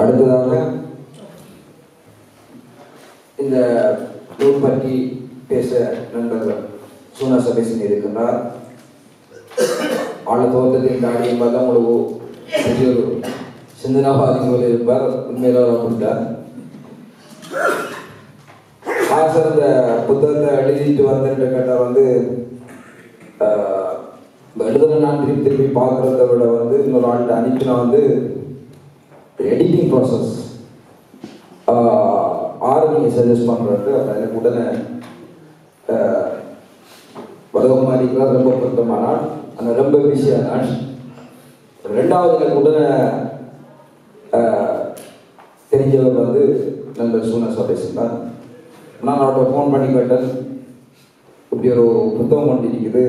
அடுத்ததாக இந்த நூல் பற்றி பேச நண்பர் சூனா சபேசன் இருக்கின்றார். ஆழ தோட்டத்தில் தாடி என்பதான் உங்களுக்கு பெரிய ஒரு சிந்தனாவாதிகள் இருப்பார். உண்மையில கொடுத்தார். ஆசர் இந்த புத்தகத்தை எழுதிட்டு வந்துட்டு கேட்டால் வந்து எழுதுன நான் திருப்பி பார்க்குறத விட வந்து இன்னொரு ஆள்கிட்ட அனுப்பினா வந்து எடிட்டிங் ப்ராசஸ் நீங்கள் சஜஸ்ட் பண்ணுறது எனக்கு உடனே வரகுமாரிக்கெல்லாம் ரொம்ப பொருத்தமானால் அந்த ரொம்ப பிஸியானால் ரெண்டாவது எனக்கு உடனே தெரிஞ்சவர் வந்து நண்பர் சூனா சபேசன் தான். நான் அவர்கிட்ட ஃபோன் பண்ணி கேட்டேன், இப்படி ஒரு புத்தகம் கொண்டு இருக்குது,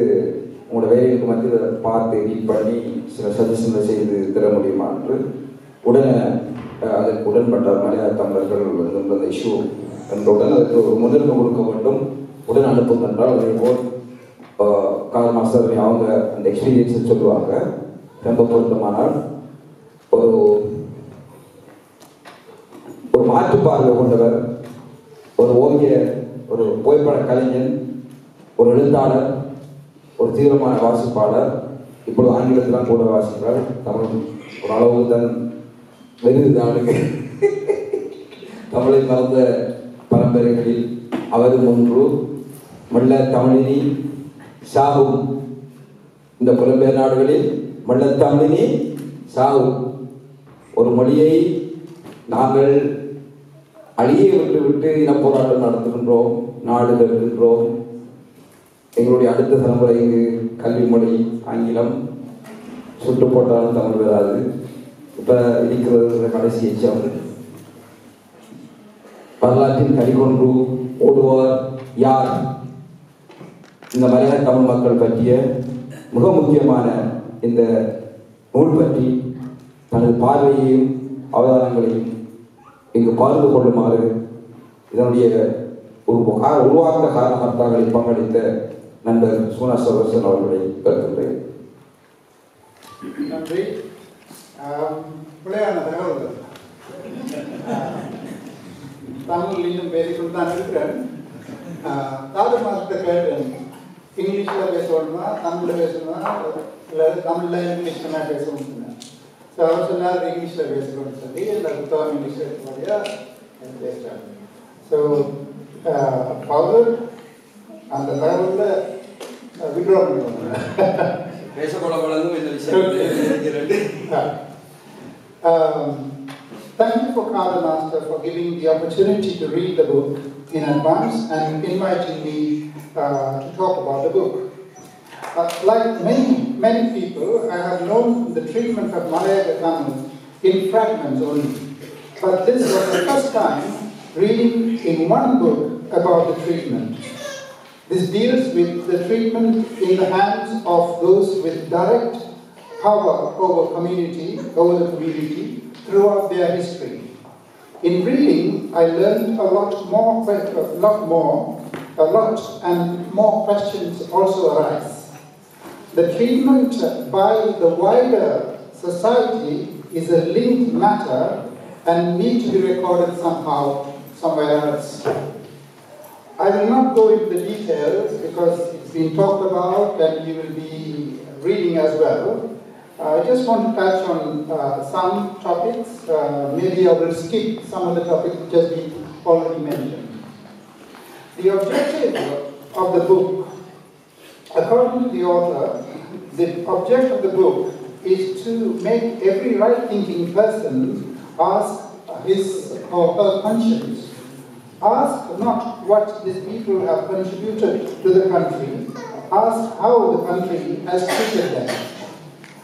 உங்களோட வேலைகளுக்கு மத்தியில் பார்த்து எடிட் பண்ணி சில சஜஷன்களை செய்து தர முடியுமா என்று உடனே அதற்கு உடன்பட்டார். மலையாள தமிழர்கள் வந்து அந்த இஷ்யூ என்றவுடன் அதற்கு ஒரு முன்னுரிமை கொடுக்க வேண்டும், உடன் அனுப்பும் என்றால் அதே போல் கால் மாஸ்டர் அவங்க அந்த எக்ஸ்பீரியன்ஸை சொல்லுவாங்க. ரொம்ப பொருத்தமானால் ஒரு மாற்றுப்பார்வை கொண்டவர், ஒரு ஓவியர், ஒரு புகைப்பட கலைஞன், ஒரு எழுத்தாளர், ஒரு தீவிரமான வாசிப்பாளர், இப்பொழுது ஆங்கிலத்திலாம் கூட வாசிக்கிறார். தமிழ் ஒரு அளவு தான் வெறுதாளுக்கு தமிழை மறந்த பரம்பரைகளில் அவரும் ஒன்று. மல்ல தமிழினி சாகும். இந்த புலம்பெயர் நாடுகளில் மல்ல தமிழினி சாகும். ஒரு மொழியை நாங்கள் அழியை விட்டு இனப்போராட்டம் நடத்துகின்றோம், நாடு கட்டுகின்றோம். எங்களுடைய அடுத்த தலைமுறைக்கு கல்வி மொழி ஆங்கிலம், சுட்டு போட்டாலும் தமிழ் வராது. இப்போ இருக்கிறது கடைசி எச்சம். வரலாற்றில் கலிகொன்று ஓடுவார் யார்? இந்த மலையாள தமிழ் மக்கள் பற்றிய மிக முக்கியமான இந்த நூல் பற்றி தனது பார்வையையும் அவதானங்களையும் இங்கு பகிர்ந்து கொள்ளுமாறு இதனுடைய உருவாக்க காரணகர்த்தாக்களை பங்களித்த நண்பர் சூனா சபேசன் அவர்களை கேட்கின்றேன். நன்றி. பிள்ளையான தகவல்கள் தமிழ் இன்னும் பேசிக்கொண்டு தான் இருக்கிறேன். தாது மாதத்தை கேட்டேன், இங்கிலீஷில் பேசணுமா தமிழில் பேசணுமா இல்லை தமிழில் இங்கிலீஷில் நான் பேசணும்னு சொன்னேன். ஸோ அவர் சொன்னார் இங்கிலீஷில் பேசணும்னு சொல்லி இல்லை புத்தகம் இங்கிலீஷில் இருக்கிற பேசுகிறாங்க. ஸோ அவர் அந்த தகவலில் விட்ரா பண்ணுவாங்க. Thank you for Karl Master for giving the opportunity to read the book in advance and inviting me to talk about the book. Like many people, I have known the treatment of Malayalam Tamil in fragments only. But this was the first time reading in one book about the treatment. This deals with the treatment in the hands of those with direct power over the community throughout their history. In reading, I learned a lot, and more questions also arise. The treatment by the wider society is a linked matter and need to be recorded somewhere else. I will not go into the details because it's been talked about and you will be reading as well. I just want to touch on some topics. Maybe I will skip some of the topics which have been already mentioned. The objective of the book, according to the author, the object of the book is to make every right-thinking person ask his or her conscience. Ask not what these people have contributed to the country. Ask how the country has treated them.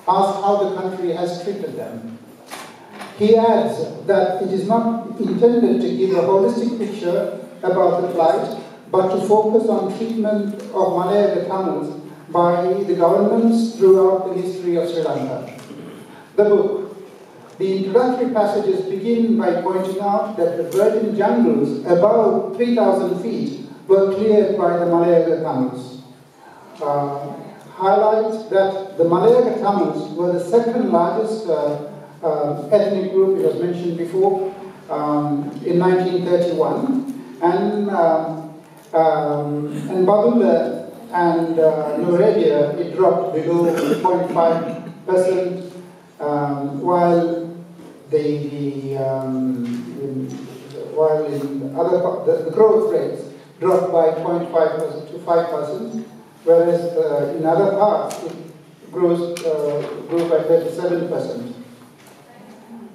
Ask how the country has treated them. He adds that it is not intended to give a holistic picture about the plight, but to focus on treatment of Malayalam Tamils by the governments throughout the history of Sri Lanka. The book. The introductory passages begin by pointing out that the virgin jungles above 3,000 feet were cleared by the Malayalam Tamils. Highlight that the Malayalam Tamils were the second largest ethnic group, it was mentioned before, in 1931. And Babula and Nuredia, it dropped below 0.5%, while the growth rates dropped by 0.5% to 5%, whereas in other parts it grew by 37%.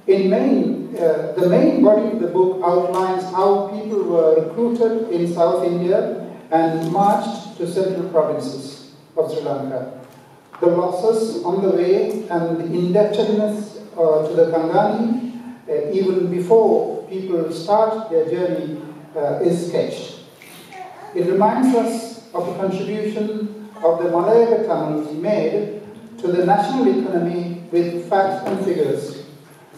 In main, the main body of the book outlines how people were recruited in South India and marched to central provinces of Sri Lanka. The losses on the way and the indebtedness to the Kangani, even before people start their journey, is sketched. It reminds us of the contribution of the Malayaga Tamils made to the national economy with facts and figures.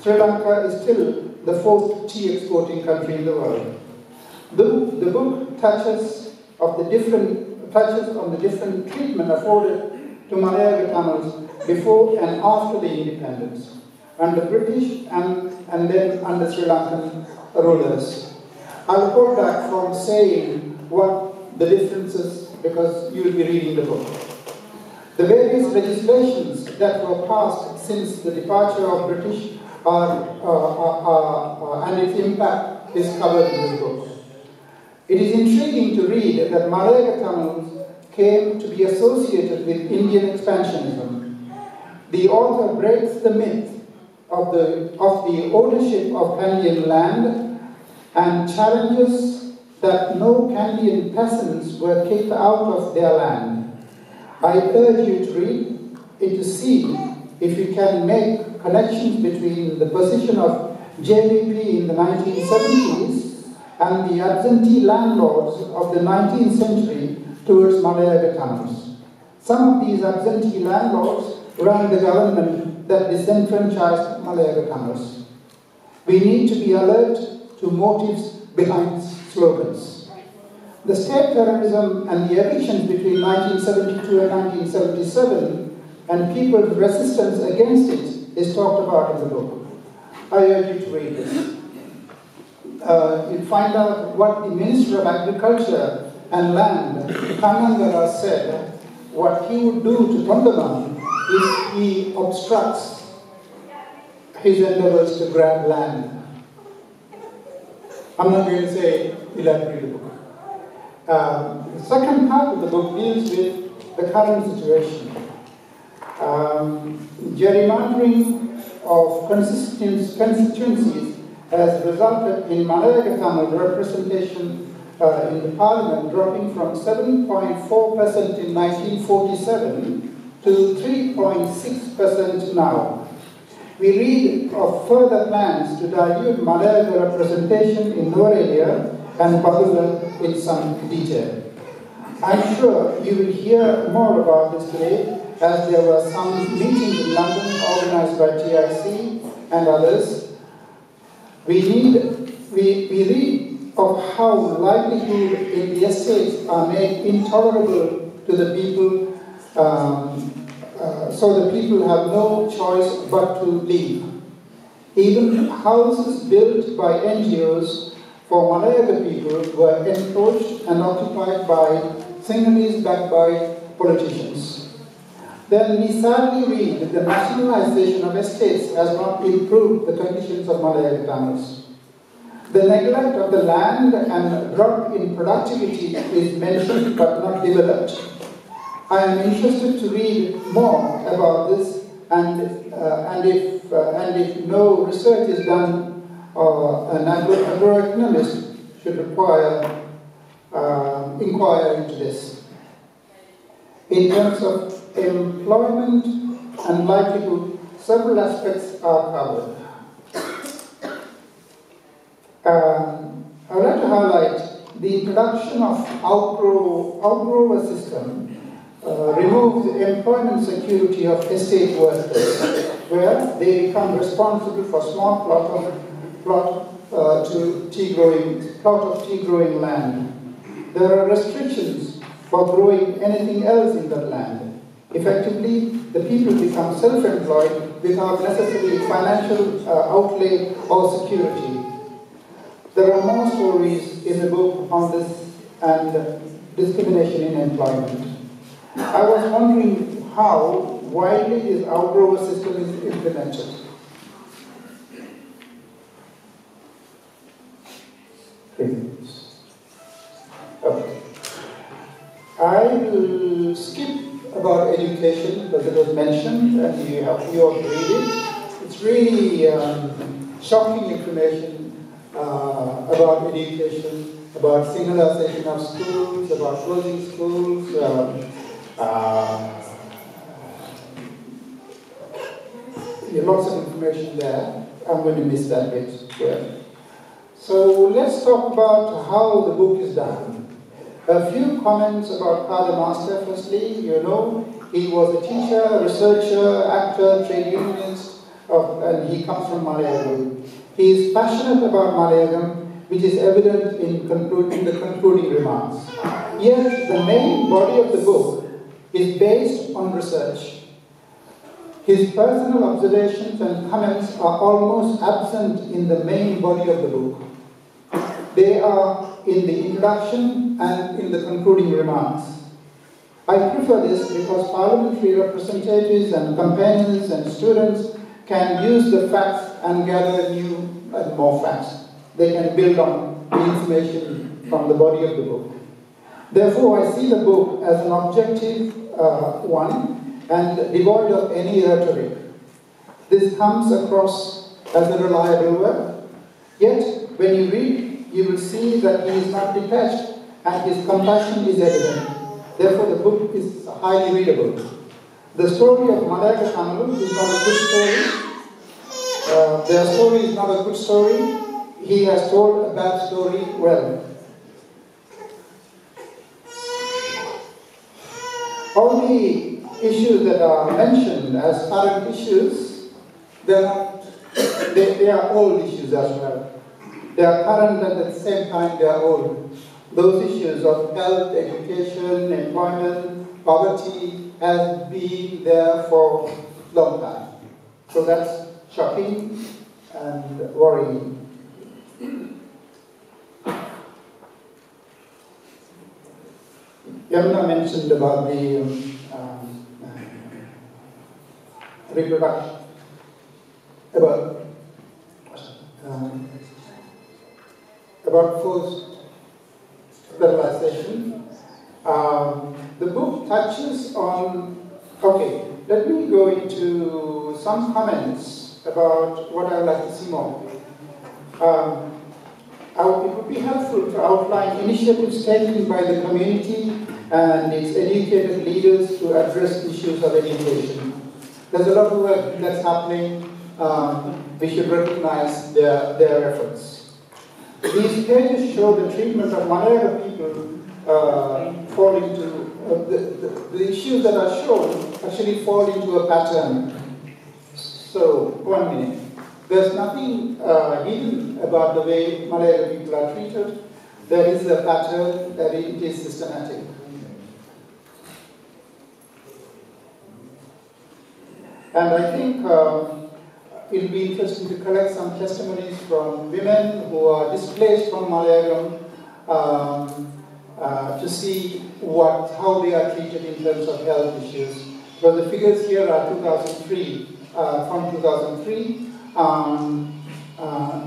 Sri Lanka is still the 4th tea exporting country in the world. The book touches on the different treatment afforded to Malayaga Tamils before and after the independence, under British and then under Sri Lankan rulers. I'll hold back from saying what the differences, because you will be reading the book. The various legislations that were passed since the departure of British and its impact is covered in this book. It is intriguing to read that Malayaga Tamils came to be associated with Indian expansionism. The author breaks the myth of the ownership of Kandyan land and challenges that no Kandyan peasants were kicked out of their land. I urge you to read it to see if you can make connections between the position of JVP in the 1970s and the absentee landlords of the 19th century towards Malayaga Tamils. Some of these absentee landlords ran the government that disenfranchised Malayaga Tamils. We need to be alert to motives behind slogans. The state terrorism and the evictions between 1972 and 1977 and people's resistance against it is talked about in the book. I urge you to read this. You'll find out what the Minister of Agriculture and Land, Kannangara, said, what he would do to Tondaman if he obstructs his endeavors to grab land. I'm not going to say elaborate the book. The second part of the book deals with the current situation. Gerrymandering of constituencies has resulted in Malayaga Tamil representation in the parliament dropping from 7.4% in 1947 to 3.6% now. We read of further plans to dilute Malayaga representation in Nuwara and Bahula in some detail. I'm sure you will hear more about this today, as there were some meetings in London organized by TIC and others. We read of how livelihood in the estates are made intolerable to the people, so the people have no choice but to leave. Even houses built by NGOs for Malayaga people were encroached and occupied by Sinhalese backed by politicians. Then we sadly read that the nationalization of estates has not improved the conditions of Malayaga Tamils. The neglect of the land and drop in productivity is mentioned but not developed. I am interested to read more about this, and if no research is done, an agroeconomist should inquire into this. In terms of employment and livelihood, several aspects are covered. I would like to highlight the introduction of outgrower system removes the employment security of estate workers, where they become responsible for small plot of tea growing land. There are restrictions for growing anything else in that land. Effectively, the people become self-employed without necessary financial outlay or security. There are more stories in the book on this and discrimination in employment. I was wondering how widely this outgrower system is implemented. Okay. I will skip about education because it was mentioned and you all read it. It's really shocking information about education, about singularization of schools, about closing schools. Lots of information there. I'm going to miss that bit here. So let's talk about how the book is done. A few comments about Karl Master. Firstly, you know, he was a teacher, researcher, actor, trade unionist, and he comes from Malayalam. He is passionate about Malayalam, which is evident in the concluding remarks. Yet, the main body of the book is based on research. His personal observations and comments are almost absent in the main body of the book. They are in the introduction and in the concluding remarks. I prefer this because parliamentary representatives and companions and students can use the facts and gather new and more facts. They can build on the information from the body of the book. Therefore, I see the book as an objective one and devoid of any rhetoric. This comes across as a reliable work. Yet, when you read, you will see that he is not detached and his compassion is evident. Therefore, the book is highly readable. The story of Malayaka Kanalu is not a good story. Their story is not a good story. He has told a bad story well. All the issues that are mentioned as current issues, they are old issues as well. They are current and at the same time they are old. Those issues of health, education, employment, poverty have been there for a long time. So that's shocking and worrying. Yamuna mentioned about the reproduction, about forced sterilization. The book touches on, okay, let me go into some comments about what I would like to see more. It would be helpful to outline initiatives taken by the community and its educated leaders to address issues of education. There's a lot of work that's happening. We should recognize their efforts. These pages show the treatment of Malayalam people fall into, the issues that are shown actually fall into a pattern. So, 1 minute. There's nothing hidden about the way Malayalam people are treated. There is a pattern that it is systematic. And I think it will be interesting to collect some testimonies from women who are displaced from Malayalam to see how they are treated in terms of health issues. So the figures here are 2003, from 2003.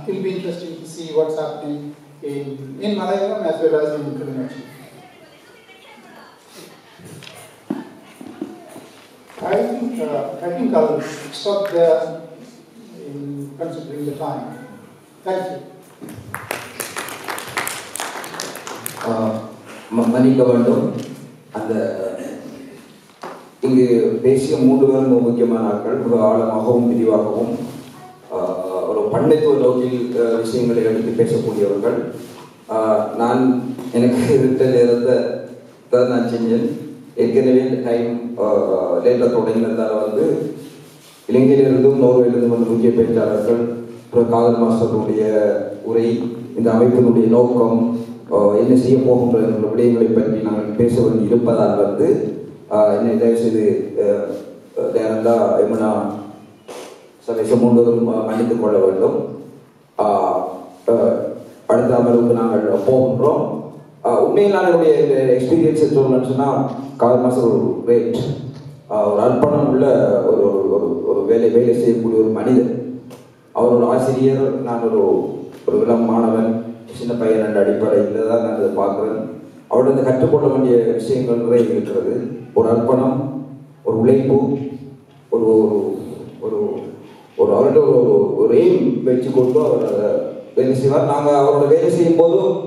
It will be interesting to see what's happening in Malayalam as well as in Kalimantan. I think I'll stop there in considering the time. Thank you. மன்னிக்க வேண்டும். அந்த இங்கு பேசிய 3 பேரும் முக்கியமான ஆட்கள், மிக ஆழமாகவும் விரிவாகவும் ஒரு பண்டைத்துவ நோக்கில் விஷயங்களை எடுத்து பேசக்கூடியவர்கள். நான் எனக்கு இருந்த நேரத்தை நான் செஞ்சேன். ஏற்கனவே டைம் லேட்டாக தொடங்கினதால் இலங்கையிலிருந்தும் நோர்வேலிருந்தும் வந்த முக்கிய பேச்சாளர்கள், காதல் மாஸ்டருடைய உரை, இந்த அமைப்பினுடைய நோக்கம், என்ன செய்ய போகின்ற விடயங்களை பற்றி நாங்கள் பேச வேண்டி இருப்பதால் என்னை தயவுசெய்து தேரந்தா எம்னா சபேசம் முழுவதும் மன்னித்துக் கொள்ள வேண்டும். அடுத்த அமர்வுக்கு நாங்கள் போகின்றோம். உண்மையில் நான் என்னுடைய எக்ஸ்பீரியன்ஸை சொல்லணும்னு சொன்னால் கால் மாதம் ஒரு கிரேட் ஒரு அர்ப்பணம் உள்ள ஒரு ஒரு வேலை செய்யக்கூடிய ஒரு மனிதர். அவர் ஒரு ஆசிரியர், நான் ஒரு இளம் மாணவன், சின்ன பையன் என்ற அடிப்படையில் தான் நான் இதை பார்க்குறேன். அவரிடம் கற்றுக்கொள்ள வேண்டிய விஷயங்கள் நிறைய இருக்கிறது. ஒரு அர்ப்பணம், ஒரு உழைப்பு, ஒரு ஒரு ஒரு அவர்கிட்ட ஒரு எய்ம் வச்சு கொண்டு அவர் அதை வேலை செய்வார். நாங்கள் அவரோட வேலை செய்யும் போதும்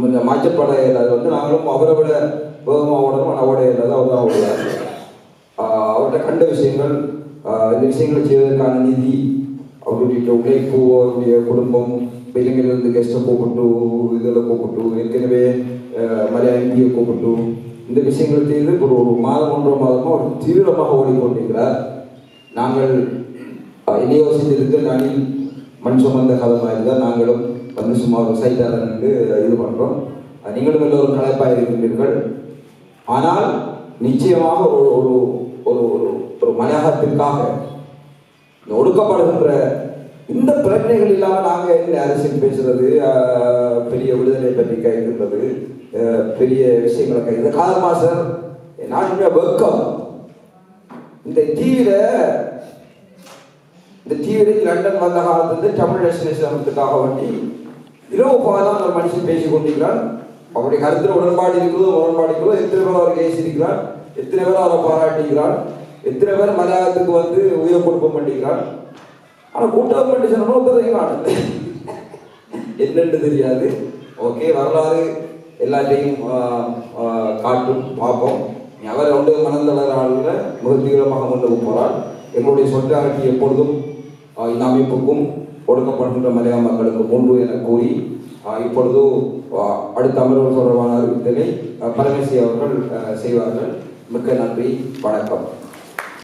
இந்த மாற்றப்பட இல்லாத நாங்களும் அவரை விட வேகமாக ஓடணும். ஆனால் ஓட இல்லாத அவர் தான் ஓடுவார். அவர்கிட்ட கண்ட விஷயங்கள், இந்த விஷயங்களை செய்வதற்கான நிதி, அவருடைய உழைப்பு, அவருடைய குடும்பம், இளைஞர்லேருந்து கெஸ்ட்டை கூப்பிட்டு, இதில் கூப்பிட்டு, ஏற்கனவே மலையா எம்பியை கூப்பிட்டு இந்த விஷயங்களை செய்து ஒரு மாதம் 1.5 மாதமாக ஒரு தீவிரமாக ஓடிக்கொண்டிருக்கிறார். நாங்கள் யோசித்திருக்க நாளில் மண் சுமந்த காலமாக இருந்தால் நாங்களும் வந்து சும்மா ஒரு சைட்டாளன் இது பண்ணுறோம். நீங்களும் எல்லோரும் களைப்பாக இருக்கின்றீர்கள். ஆனால் நிச்சயமாக ஒரு ஒரு ஒரு மலையாளத்திற்காக இந்த ஒடுக்கப்படுகின்ற இந்த பிரச்சனைகள் இல்லாமல் நாங்கள் என்ன அரசியல் பேசுறது, பெரிய விடுதலை பற்றி கைகின்றது, பெரிய விஷயங்களை கைது கால் மாசர் நாட்டுடைய வெக்கம். இந்த தீவிர லண்டன் வந்த காலத்திலிருந்து தமிழ் டெஸ்டினேஷனுக்காக வேண்டி இரவு பகலாம் ஒரு மனுஷன் பேசிக் கொண்டிருக்கிறான். அவருடைய கருத்தில் உடன்பாடு இருக்கிறதோ எத்தனை பேர் அவர் பேசியிருக்கிறான், எத்தனை பேர் அவரை பாராட்டுகிறான், எத்தனை பேர் மலையாளத்துக்கு வந்து உயிரை கொடுப்பம் பண்ணிக்கிறான். ஆனால் கூட்டம் பண்ணி சொன்னோம் என்னென்று தெரியாது. ஓகே, வரலாறு எல்லாத்தையும் காட்டும், பார்ப்போம். அவர் வந்து மனந்தளரால் மிக தீவிரமாக கொண்டு போகிறார். எங்களுடைய சொல்லாட்சி எப்பொழுதும் இந்த அமைப்புக்கும் ஒடுக்கப்படுகின்ற மலையாள மக்களுக்கு முன்பு என கூறி இப்பொழுது அடுத்த அமர்வு தொடர்பான அறிவித்தலை பரமேஸ்வரி அவர்கள் செய்வார்கள். மிக்க நன்றி, வணக்கம்.